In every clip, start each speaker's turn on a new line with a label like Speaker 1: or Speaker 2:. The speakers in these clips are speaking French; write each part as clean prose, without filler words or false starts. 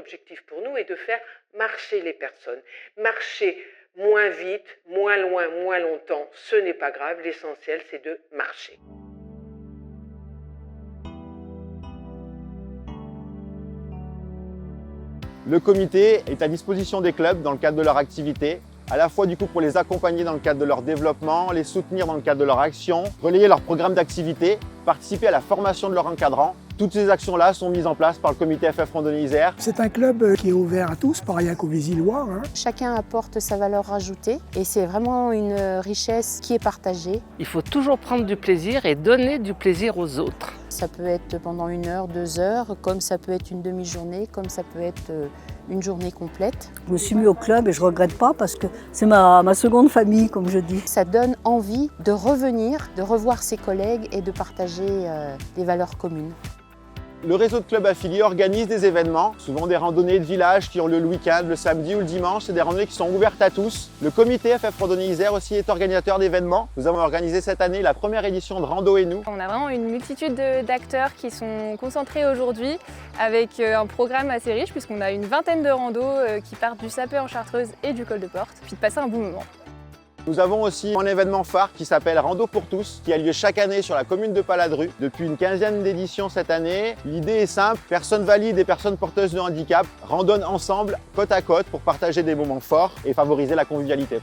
Speaker 1: l'objectif pour nous est de faire marcher les personnes. Marcher moins vite, moins loin, moins longtemps, ce n'est pas grave. L'essentiel, c'est de marcher.
Speaker 2: Le comité est à disposition des clubs dans le cadre de leur activité, à la fois du coup pour les accompagner dans le cadre de leur développement, les soutenir dans le cadre de leur action, relayer leur programme d'activité, participer à la formation de leurs encadrants. Toutes ces actions-là sont mises en place par le comité FF Randonnée Isère.
Speaker 3: C'est un club qui est ouvert à tous, pas rien qu'aux Vésillois.
Speaker 4: Chacun apporte sa valeur ajoutée et c'est vraiment une richesse qui est partagée.
Speaker 5: Il faut toujours prendre du plaisir et donner du plaisir aux autres.
Speaker 4: Ça peut être pendant 1 heure, 2 heures, comme ça peut être une demi-journée, comme ça peut être une journée complète.
Speaker 6: Je me suis mis au club et je ne regrette pas parce que c'est ma seconde famille, comme je dis.
Speaker 4: Ça donne envie de revenir, de revoir ses collègues et de partager des valeurs communes.
Speaker 2: Le réseau de clubs affiliés organise des événements, souvent des randonnées de village qui ont lieu le week-end, le samedi ou le dimanche. C'est des randonnées qui sont ouvertes à tous. Le comité FF Randonnée Isère aussi est organisateur d'événements. Nous avons organisé cette année la première édition de Rando et nous.
Speaker 7: On a vraiment une multitude d'acteurs qui sont concentrés aujourd'hui avec un programme assez riche puisqu'on a une vingtaine de randos qui partent du Sapé en Chartreuse et du col de Porte, puis de passer un bon moment.
Speaker 2: Nous avons aussi un événement phare qui s'appelle Rando pour tous, qui a lieu chaque année sur la commune de Paladru. Depuis une 15aine d'éditions cette année, l'idée est simple, personnes valides et personnes porteuses de handicap randonnent ensemble, côte à côte, pour partager des moments forts et favoriser la convivialité.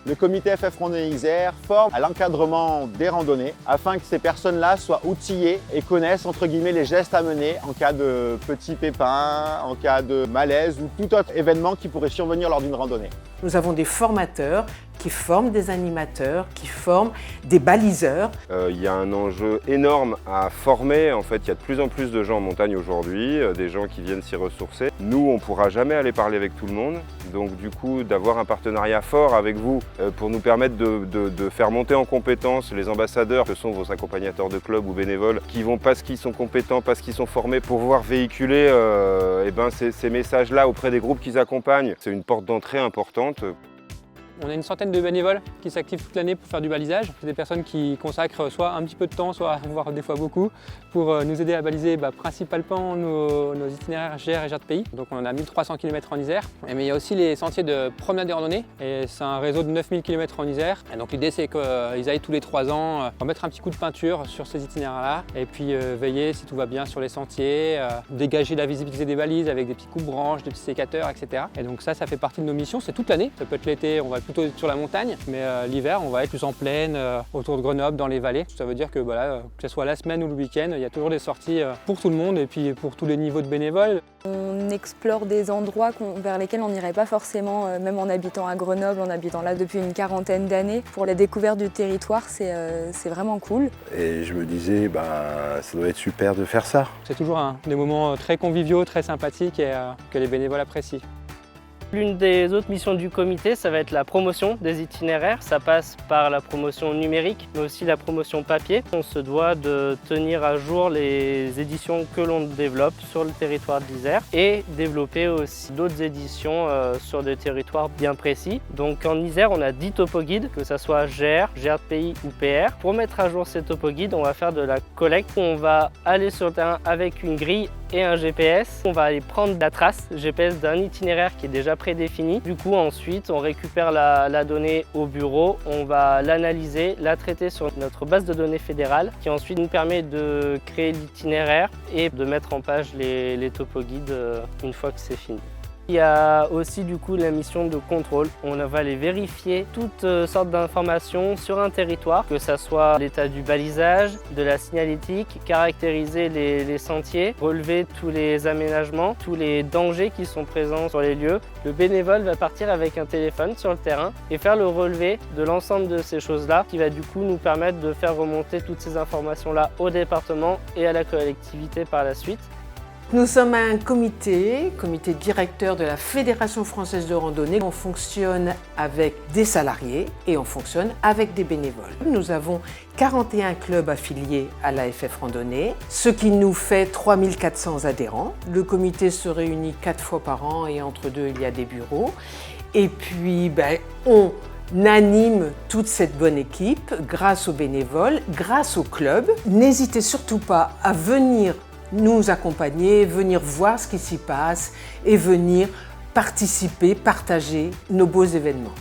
Speaker 2: Le comité FF Randonnée Isère forme à l'encadrement des randonnées afin que ces personnes-là soient outillées et connaissent entre guillemets les gestes à mener en cas de petits pépins, en cas de malaise ou tout autre événement qui pourrait survenir lors d'une randonnée.
Speaker 8: Nous avons des formateurs qui forment des animateurs, qui forment des baliseurs.
Speaker 9: Il y a un enjeu énorme à former. En fait, il y a de plus en plus de gens en montagne aujourd'hui, des gens qui viennent s'y ressourcer. Nous, on ne pourra jamais aller parler avec tout le monde. Donc du coup, d'avoir un partenariat fort avec vous pour nous permettre de faire monter en compétences les ambassadeurs, que sont vos accompagnateurs de club ou bénévoles, qui vont parce qu'ils sont compétents, parce qu'ils sont formés pour pouvoir véhiculer ces messages-là auprès des groupes qu'ils accompagnent. C'est une porte d'entrée importante.
Speaker 10: On a une centaine de bénévoles qui s'activent toute l'année pour faire du balisage. C'est des personnes qui consacrent soit un petit peu de temps, soit voire des fois beaucoup, pour nous aider à baliser principalement nos itinéraires GR et GR de pays. Donc on en a 1300 km en Isère. Mais il y a aussi les sentiers de promenade et randonnée. Et c'est un réseau de 9000 km en Isère. Et donc l'idée c'est qu'ils aillent tous les 3 ans remettre un petit coup de peinture sur ces itinéraires-là. Et puis veiller si tout va bien sur les sentiers, dégager la visibilité des balises avec des petits coupe-branches, des petits sécateurs, etc. Et donc ça fait partie de nos missions. C'est toute l'année. Ça peut être l'été, on va plutôt sur la montagne, mais l'hiver on va être plus en plaine, autour de Grenoble, dans les vallées. Ça veut dire que que ce soit la semaine ou le week-end, il y a toujours des sorties pour tout le monde et puis pour tous les niveaux de bénévoles.
Speaker 7: On explore des endroits vers lesquels on n'irait pas forcément, même en habitant à Grenoble, en habitant là depuis une quarantaine d'années. Pour la découverte du territoire, c'est vraiment cool.
Speaker 11: Et je me disais, ça doit être super de faire ça.
Speaker 10: C'est toujours des moments très conviviaux, très sympathiques et que les bénévoles apprécient.
Speaker 5: L'une des autres missions du comité, ça va être la promotion des itinéraires. Ça passe par la promotion numérique, mais aussi la promotion papier. On se doit de tenir à jour les éditions que l'on développe sur le territoire d'Isère et développer aussi d'autres éditions sur des territoires bien précis. Donc en Isère, on a 10 topoguides, que ce soit GR, GR de pays ou PR. Pour mettre à jour ces topoguides, on va faire de la collecte. On va aller sur le terrain avec une grille et un GPS. On va aller prendre la trace GPS d'un itinéraire qui est déjà prédéfini. Du coup, ensuite, on récupère la donnée au bureau, on va l'analyser, la traiter sur notre base de données fédérale, qui ensuite nous permet de créer l'itinéraire et de mettre en page les topoguides une fois que c'est fini. Il y a aussi du coup la mission de contrôle. On va aller vérifier toutes sortes d'informations sur un territoire, que ce soit l'état du balisage, de la signalétique, caractériser les sentiers, relever tous les aménagements, tous les dangers qui sont présents sur les lieux. Le bénévole va partir avec un téléphone sur le terrain et faire le relevé de l'ensemble de ces choses-là, qui va du coup nous permettre de faire remonter toutes ces informations-là au département et à la collectivité par la suite.
Speaker 8: Nous sommes un comité directeur de la Fédération française de randonnée. On fonctionne avec des salariés et on fonctionne avec des bénévoles. Nous avons 41 clubs affiliés à la FF Randonnée, ce qui nous fait 3400 adhérents. Le comité se réunit 4 fois par an et entre deux, il y a des bureaux. Et puis, on anime toute cette bonne équipe grâce aux bénévoles, grâce aux clubs. N'hésitez surtout pas à venir nous accompagner, venir voir ce qui s'y passe et venir participer, partager nos beaux événements.